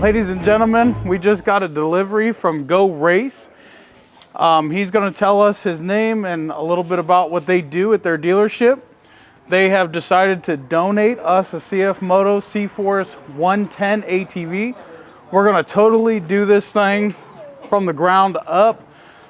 Ladies and gentlemen, we just got a delivery from Go Race. He's going to tell us his name and a little bit about what they do at their dealership. They have decided to donate us a CFMOTO C-Force 110 ATV. We're going to totally do this thing from the ground up.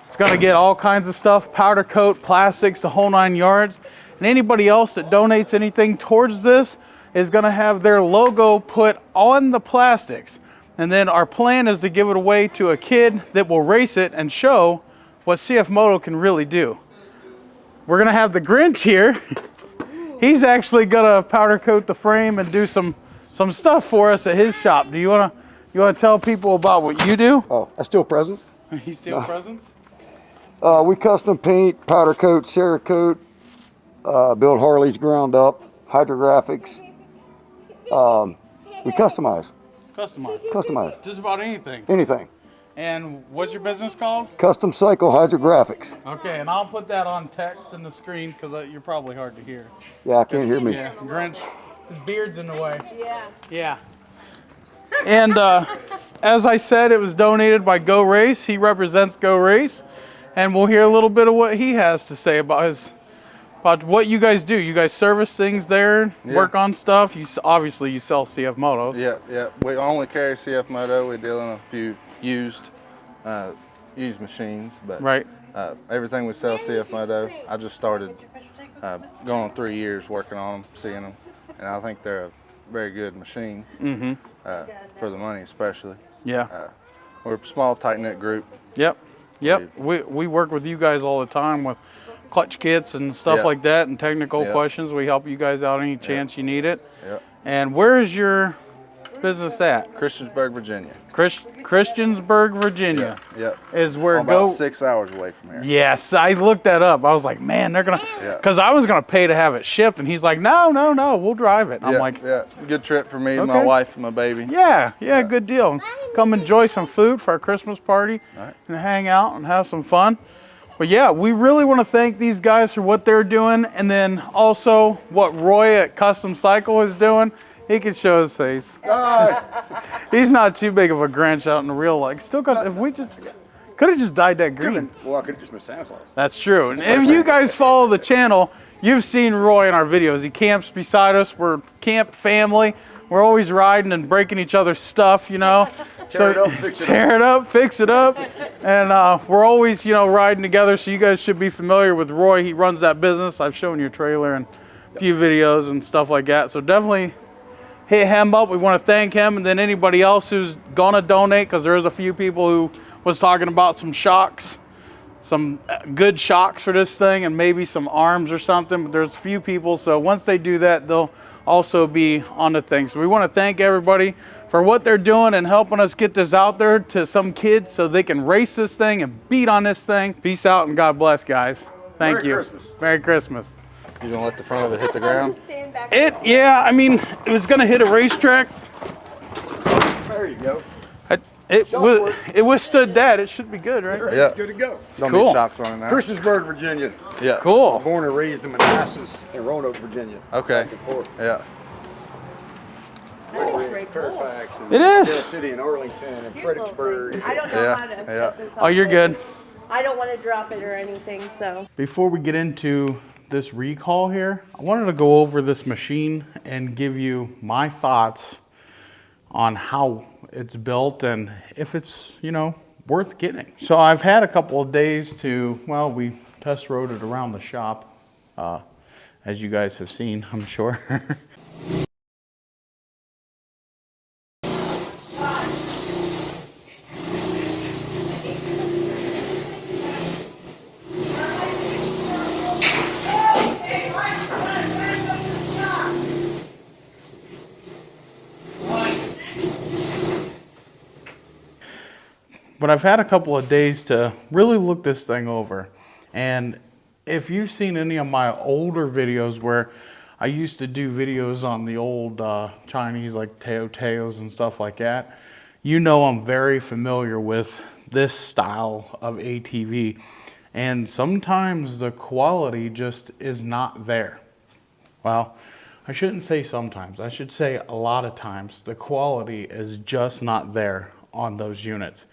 It's going to get all kinds of stuff, powder coat, plastics, the whole 9 yards. And anybody else that donates anything towards this is going to have their logo put on the plastics. And then our plan is to give it away to a kid that will race it and show what CFMOTO can really do. We're going to have the Grinch here. He's actually going to powder coat the frame and do some stuff for us at his shop. Do you want to tell people about what you do? Oh, I steal presents. You steal presents? We custom paint, powder coat, Cerakote, build Harleys ground up, hydrographics. We customize. Customize? Just about anything? Anything. And what's your business called? Custom Cycle Hydrographics. Okay, and I'll put that on text in the screen because you're probably hard to hear. Yeah, I can't hear me. Yeah, Grinch, his beard's in the way. Yeah. Yeah. And as I said, it was donated by Go Race. He represents Go Race. And we'll hear a little bit of what he has to say about what you guys do. You guys service things there, work on stuff. Obviously you sell CFMOTOs. Yeah. We only carry CFMOTO. We deal in a few used machines, but right. Everything we sell CFMOTO. I just started going on 3 years working on them, seeing them, and I think they're a very good machine for the money, especially. Yeah. We're a small, tight-knit group. Yep. We work with you guys all the time with clutch kits and stuff like that, and technical questions. We help you guys out any chance you need it. Yep. And where is your business at? Christiansburg, Virginia. Christiansburg, Virginia. Yep. Is where about 6 hours away from here. Yes, I looked that up. I was like, man, they're gonna, because I was gonna pay to have it shipped, and he's like, no, we'll drive it. And I'm like, good trip for me, my wife, and my baby. Yeah, good deal. Come enjoy some food for our Christmas party and hang out and have some fun. But yeah, we really want to thank these guys for what they're doing, and then also what Roy at Custom Cycle is doing. He can show his face. He's not too big of a Grinch out in the real life. Still got, if we just could have just dyed that green. Well, I could have just been Santa Claus. That's true. And if you guys follow the channel, you've seen Roy in our videos. He camps beside us. We're camp family. We're always riding and breaking each other's stuff, you know. Tear it up, fix it up. And we're always, riding together. So you guys should be familiar with Roy. He runs that business. I've shown your trailer and a few videos and stuff like that. So definitely hit him up. We want to thank him, and then anybody else who's gonna donate, because there's a few people who was talking about some shocks, some good shocks for this thing, and maybe some arms or something. But there's a few people, so once they do that, they'll also be on the thing. So we want to thank everybody for what they're doing and helping us get this out there to some kids so they can race this thing and beat on this thing. Peace out and God bless, guys. Thank you. Merry Christmas. You don't let the front of it hit the ground? I mean, it was gonna hit a racetrack. There you go. It withstood that. It should be good, right? It's good to go. Don't need shocks on it now. Christiansburg, Virginia. Yeah. Cool. Born and raised in Manassas in Roanoke, Virginia. Okay. Back and forth. Yeah. Fairfax and It is. Carroll City and Arlington and Fredericksburg. I don't know how to shut this off. Oh, you're good. I don't want to drop it or anything, so. Before we get into this recall here, I wanted to go over this machine and give you my thoughts on how it's built and if it's, worth getting. So I've had a couple of days we test rode it around the shop, as you guys have seen, I'm sure. But I've had a couple of days to really look this thing over. And if you've seen any of my older videos where I used to do videos on the old Chinese like Teos and stuff like that, I'm very familiar with this style of ATV. And sometimes the quality just is not there. Well, I shouldn't say sometimes, I should say a lot of times, the quality is just not there on those units.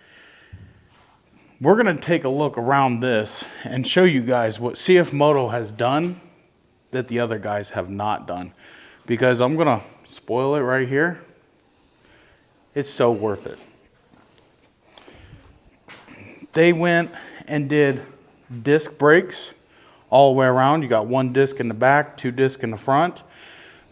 We're gonna take a look around this and show you guys what CFMOTO has done that the other guys have not done. Because I'm gonna spoil it right here. It's so worth it. They went and did disc brakes all the way around. You got one disc in the back, two discs in the front.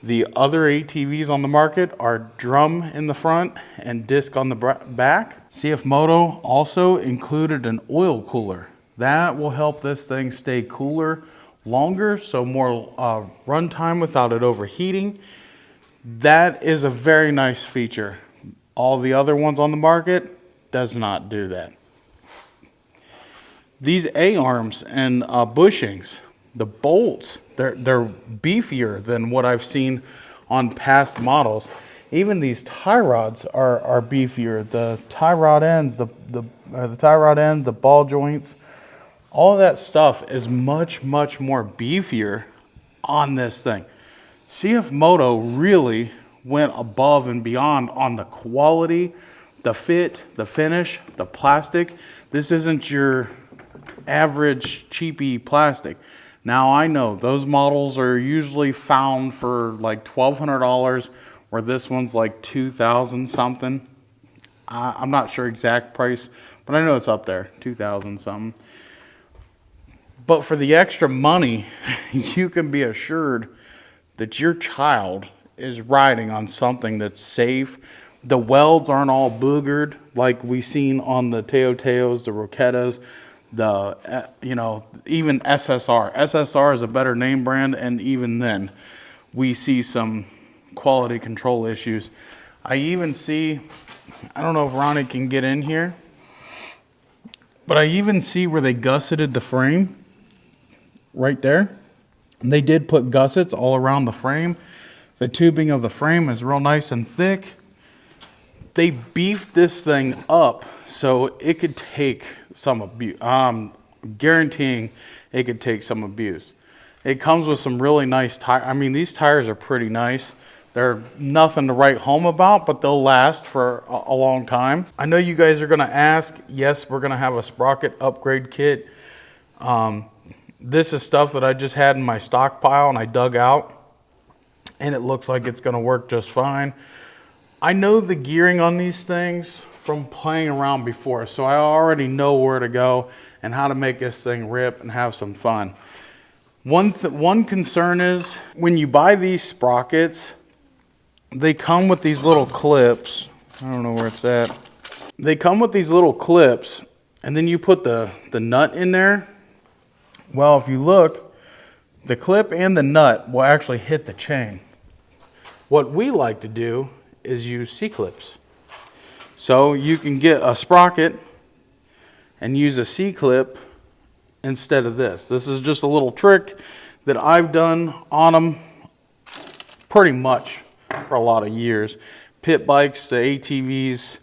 The other ATVs on the market are drum in the front and disc on the back. CFMOTO also included an oil cooler. That will help this thing stay cooler longer, so more run time without it overheating. That is a very nice feature. All the other ones on the market does not do that. These A-arms and bushings, the bolts, they're beefier than what I've seen on past models. Even these tie rods are beefier. The tie rod ends, the ball joints, all that stuff is much more beefier on this thing. CFMOTO really went above and beyond on the quality, the fit, the finish, the plastic. This isn't your average cheapy plastic. Now I know those models are usually found for like $1,200, where this one's like $2,000 something. I'm not sure exact price, but I know it's up there, $2,000 something. But for the extra money, you can be assured that your child is riding on something that's safe. The welds aren't all boogered like we seen on the Teoteos, the Roquettas, the even SSR. SSR is a better name brand, and even then we see some quality control issues. I even see, I don't know if Ronnie can get in here, but I even see where they gusseted the frame right there. And they did put gussets all around the frame. The tubing of the frame is real nice and thick. They beefed this thing up so it could take some abuse. I'm guaranteeing it could take some abuse. It comes with some really nice tires. I mean, these tires are pretty nice. They're nothing to write home about, but they'll last for a long time. I know you guys are gonna ask, yes, we're gonna have a sprocket upgrade kit. This is stuff that I just had in my stockpile and I dug out, and it looks like it's gonna work just fine. I know the gearing on these things from playing around before, so I already know where to go and how to make this thing rip and have some fun. One concern is when you buy these sprockets, they come with these little clips. I don't know where it's at. They come with these little clips, and then you put the nut in there. Well, if you look, the clip and the nut will actually hit the chain. What we like to do is use C-clips. So you can get a sprocket and use a C-clip instead of this. This is just a little trick that I've done on them pretty much for a lot of years. Pit bikes, the ATVs,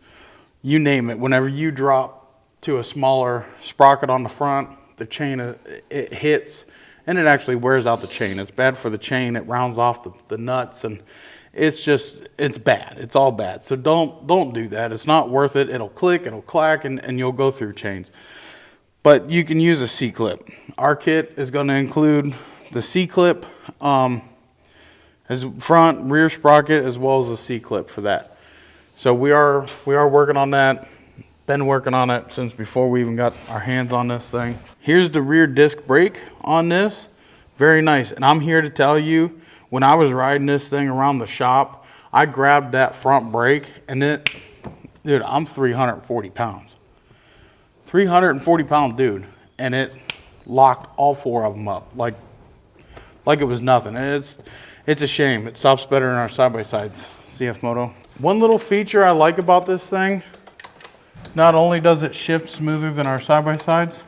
you name it. Whenever you drop to a smaller sprocket on the front, the chain, it hits and it actually wears out the chain. It's bad for the chain. It rounds off the nuts, and it's bad. It's all bad. So don't do that. It's not worth it. It'll click, it'll clack, and you'll go through chains. But you can use a C-clip. Our kit is going to include the C-clip as front, rear sprocket, as well as a C-clip for that. So we are working on that. Been working on it since before we even got our hands on this thing. Here's the rear disc brake on this. Very nice. And I'm here to tell you, when I was riding this thing around the shop, I grabbed that front brake and dude, I'm 340 pounds. 340 pound dude. And it locked all four of them up like it was nothing. It's a shame. It stops better in our side-by-sides, CFMOTO. One little feature I like about this thing, not only does it shift smoother than our side-by-sides,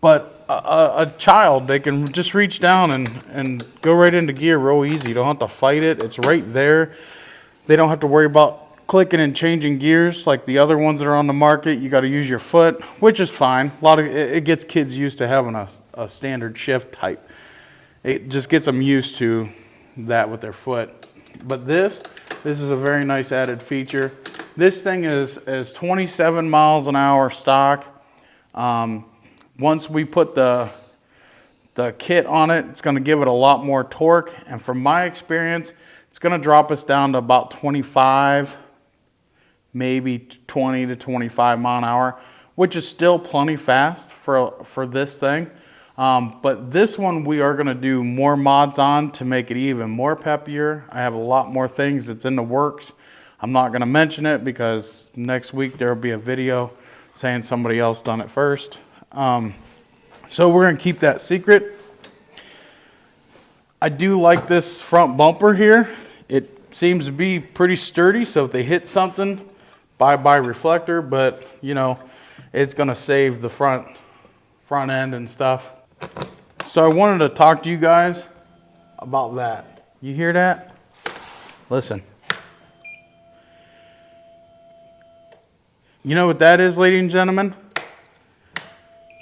but a child, they can just reach down and go right into gear real easy. You don't have to fight it. It's right there. They don't have to worry about clicking and changing gears like the other ones that are on the market. You got to use your foot, which is fine. It gets kids used to having a standard shift type. It just gets them used to that with their foot. But this is a very nice added feature. This thing is 27 miles an hour stock. Once we put the kit on it, it's going to give it a lot more torque. And from my experience, it's going to drop us down to about 25, maybe 20 to 25 mile an hour, which is still plenty fast for this thing. But this one we are going to do more mods on to make it even more peppier. I have a lot more things that's in the works. I'm not going to mention it because next week there will be a video saying somebody else done it first. So we're going to keep that secret. I do like this front bumper here. It seems to be pretty sturdy, so if they hit something, bye-bye reflector, but you know, it's going to save the front end and stuff. So I wanted to talk to you guys about that. You hear that? Listen. You know what that is, ladies and gentlemen?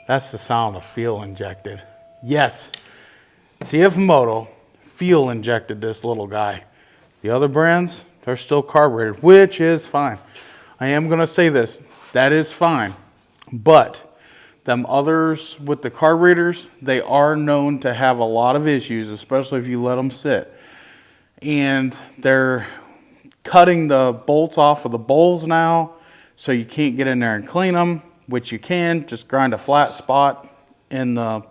That's the sound of fuel injected. Yes, CFMOTO fuel injected this little guy. The other brands, they're still carbureted, which is fine. I am going to say this, that is fine. But them others with the carburetors, they are known to have a lot of issues, especially if you let them sit. And they're cutting the bolts off of the bowls now, so you can't get in there and clean them, which you can. Just grind a flat spot in the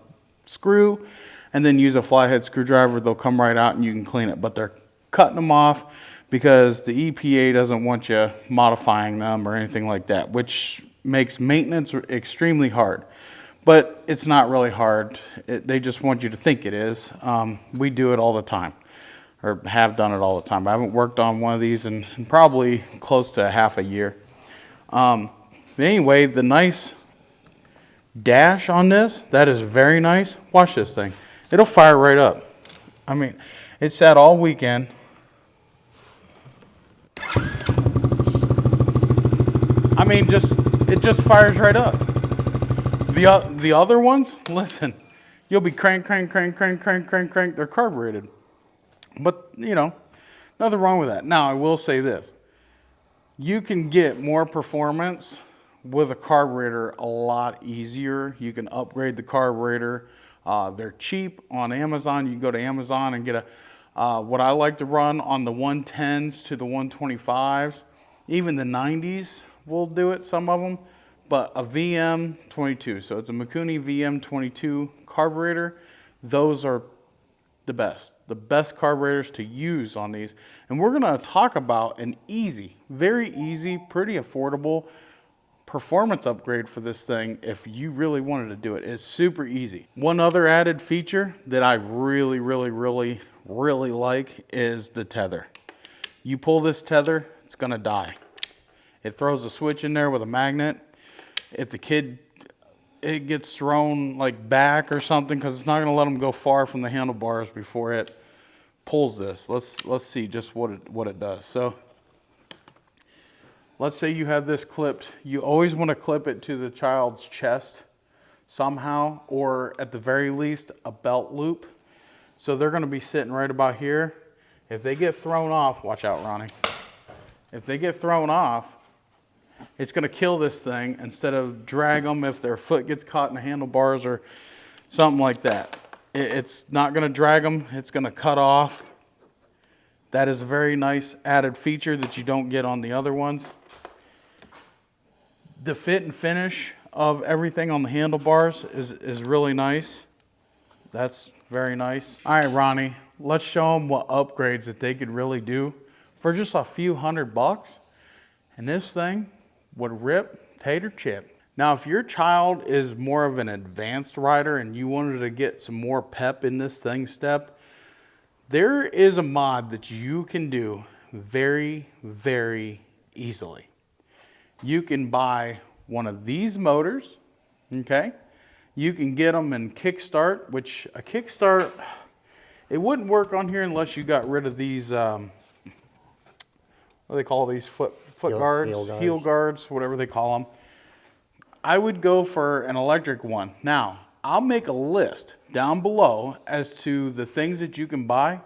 screw and then use a flathead screwdriver. They'll come right out and you can clean it. But they're cutting them off because the EPA doesn't want you modifying them or anything like that, which makes maintenance extremely hard. But it's not really hard. They just want you to think it is. We do it all the time, or have done it all the time. I haven't worked on one of these in probably close to half a year. Anyway, the nice dash on this, that is very nice. Watch this thing. It'll fire right up. I mean, it sat all weekend. I mean, it just fires right up. The other ones, listen, you'll be crank. They're carbureted. But, you know, nothing wrong with that. Now, I will say this. You can get more performance with a carburetor a lot easier. You can upgrade the carburetor. They're cheap on Amazon. You can go to Amazon and get what I like to run on the 110s to the 125s. Even the 90s will do it, some of them. But a VM22, so it's a Mikuni VM22 carburetor. Those are the best carburetors to use on these. And we're going to talk about an easy, very easy, pretty affordable performance upgrade for this thing if you really wanted to do it. It's super easy. One other added feature that I really like is the tether. You pull this tether, it's going to die. It throws a switch in there with a magnet. If the kid it gets thrown like back or something, because it's not going to let them go far from the handlebars before it pulls this. Let's see just what it does. So let's say you have this clipped. You always want to clip it to the child's chest somehow, or at the very least a belt loop. So they're going to be sitting right about here. If they get thrown off, watch out, Ronnie. If they get thrown off, it's going to kill this thing instead of drag them if their foot gets caught in the handlebars or something like that. It's not going to drag them. It's going to cut off. That is a very nice added feature that you don't get on the other ones. The fit and finish of everything on the handlebars is really nice. That's very nice. All right, Ronnie, let's show them what upgrades that they could really do for just a few $100. And this thing would rip tater chip. Now, if your child is more of an advanced rider and you wanted to get some more pep in this thing step, there is a mod that you can do very easily. You can buy one of these motors, okay? You can get them in kickstart, which a kickstart, it wouldn't work on here unless you got rid of these, what do they call these, foot guards, heel guards, whatever they call them. I would go for an electric one. Now, I'll make a list down below as to the things that you can buy.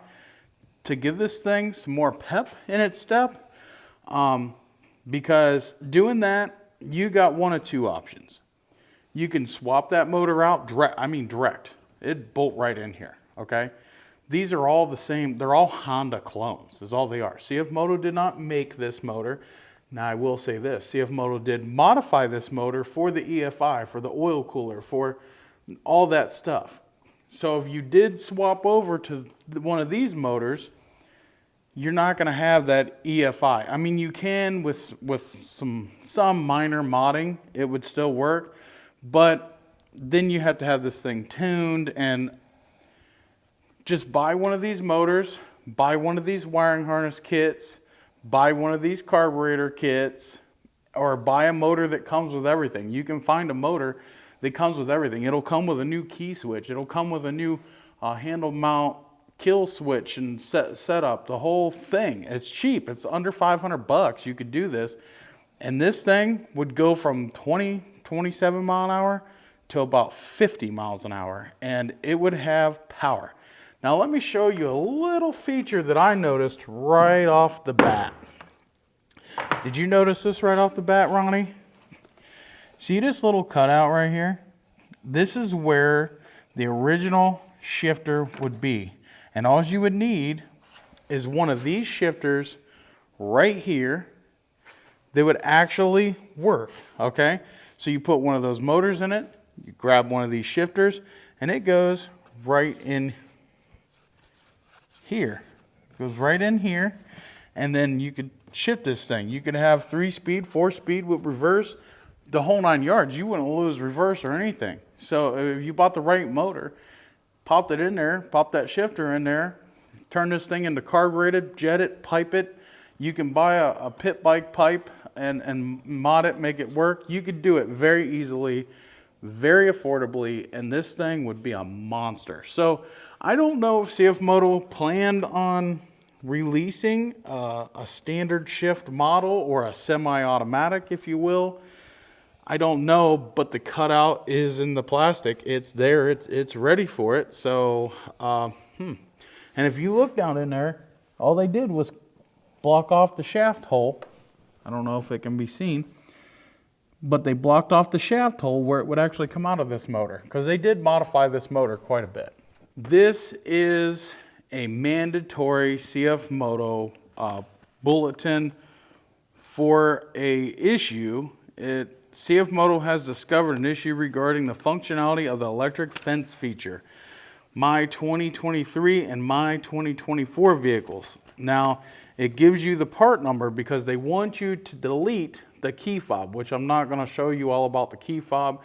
to give this thing some more pep in its step, because doing that, you got one of two options. You can swap that motor out direct. It'd bolt right in here, okay? These are all the same. They're all Honda clones, is all they are. CFMOTO did not make this motor. Now, I will say this. CFMOTO did modify this motor for the EFI, for the oil cooler, for all that stuff. So if you did swap over to one of these motors, you're not going to have that EFI. I mean, you can with some minor modding, it would still work, but then you have to have this thing tuned. And just buy one of these motors, buy one of these wiring harness kits, buy one of these carburetor kits, or buy a motor that comes with everything. You can find a motor that comes with everything. It'll come with a new key switch. It'll come with a new handle mount kill switch and setup, the whole thing. It's cheap. It's under 500 bucks. You could do this. And this thing would go from 27 mile an hour to about 50 miles an hour. And it would have power. Now let me show you a little feature that I noticed right off the bat. Did you notice this right off the bat, Ronnie? See this little cutout right here? This is where the original shifter would be. And all you would need is one of these shifters right here that would actually work, okay? So you put one of those motors in it, you grab one of these shifters, and it goes right in here. It goes right in here, and then you could shift this thing. You could have 3-speed, 4-speed with reverse, the whole 9 yards. You wouldn't lose reverse or anything. So if you bought the right motor, popped it in there, pop that shifter in there, turn this thing into carbureted, jet it, pipe it. You can buy a pit bike pipe and mod it, make it work. You could do it very easily, very affordably, and this thing would be a monster. So I don't know if CFMOTO planned on releasing a standard shift model or a semi-automatic, if you will. I don't know, but the cutout is in the plastic. It's there. It's ready for it. So, and if you look down in there, all they did was block off the shaft hole. I don't know if it can be seen, but they blocked off the shaft hole where it would actually come out of this motor, because they did modify this motor quite a bit. This is a mandatory CFMOTO bulletin for a issue. CFMOTO has discovered an issue regarding the functionality of the electric fence feature, my 2023 and my 2024 vehicles. Now, it gives you the part number because they want you to delete the key fob, which I'm not going to show you all about the key fob.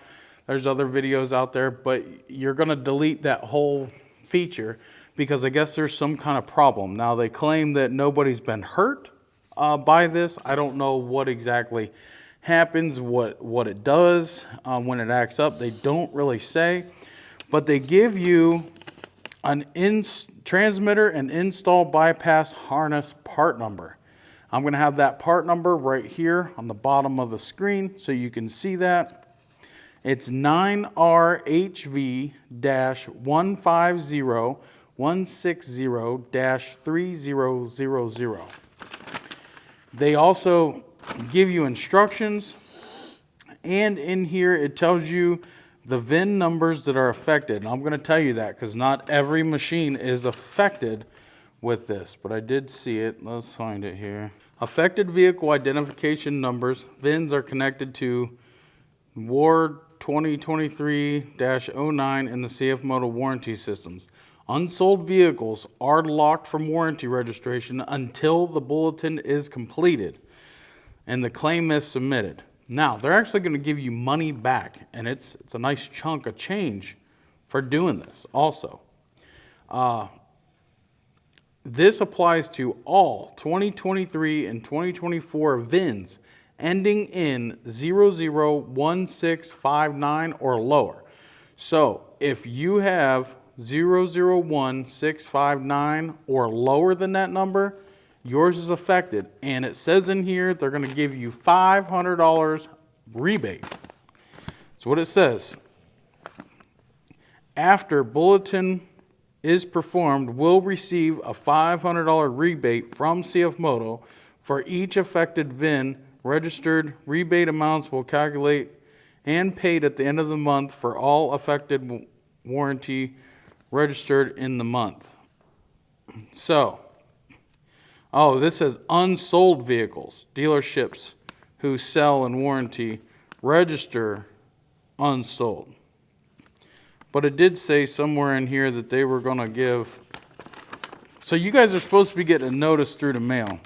There's other videos out there, but you're going to delete that whole feature because I guess there's some kind of problem. Now, they claim that nobody's been hurt by this. I don't know what exactly happens, what it does when it acts up. They don't really say, but they give you an transmitter and install bypass harness part number. I'm going to have that part number right here on the bottom of the screen so you can see that. It's 9RH-150-160-3000. They also give you instructions, and in here it tells you the VIN numbers that are affected. And I'm going to tell you that because not every machine is affected with this, but I did see it. Let's find it here. Affected vehicle identification numbers. VINs are connected to Ward 2023-09 in the CFMOTO warranty systems. Unsold vehicles are locked from warranty registration until the bulletin is completed and the claim is submitted. Now, they're actually going to give you money back, and it's a nice chunk of change for doing this also. This applies to all 2023 and 2024 VINs ending in 001659 or lower. So if you have 001659 or lower than that number, yours is affected. And it says in here they're going to give you $500 rebate. That's what it says. After bulletin is performed will receive a $500 rebate from CFMOTO for each affected VIN registered. Rebate amounts will calculate and paid at the end of the month for all affected warranty registered in the month. So, this says unsold vehicles. Dealerships who sell and warranty register unsold. But it did say somewhere in here that they were going to give. So you guys are supposed to be getting a notice through the mail.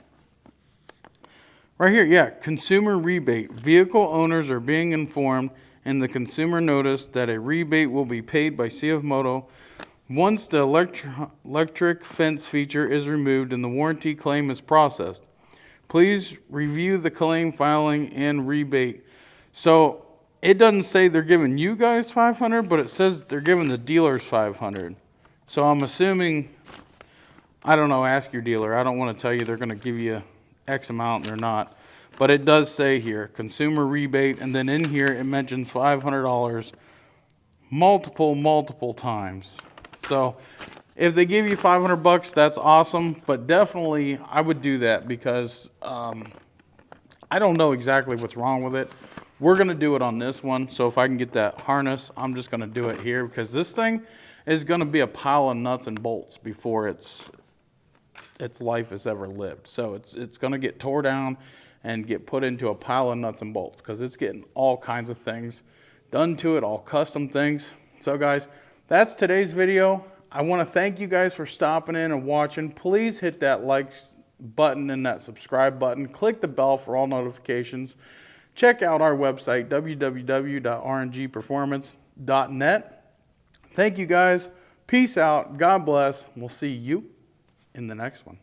Right here, yeah, consumer rebate. Vehicle owners are being informed in the consumer notice that a rebate will be paid by CFMOTO once the electric fence feature is removed and the warranty claim is processed. Please review the claim filing and rebate. So it doesn't say they're giving you guys $500, but it says they're giving the dealers $500. So I'm assuming, I don't know, ask your dealer. I don't want to tell you they're going to give you X amount and they're not. But it does say here, consumer rebate, and then in here it mentions $500 multiple times. So if they give you $500, that's awesome, but definitely I would do that because I don't know exactly what's wrong with it. We're going to do it on this one, so if I can get that harness, I'm just going to do it here because this thing is going to be a pile of nuts and bolts before its life is ever lived. So it's going to get tore down and get put into a pile of nuts and bolts because it's getting all kinds of things done to it, all custom things. So guys, that's today's video. I want to thank you guys for stopping in and watching. Please hit that like button and that subscribe button. Click the bell for all notifications. Check out our website, www.rngperformance.net. Thank you guys. Peace out. God bless. We'll see you in the next one.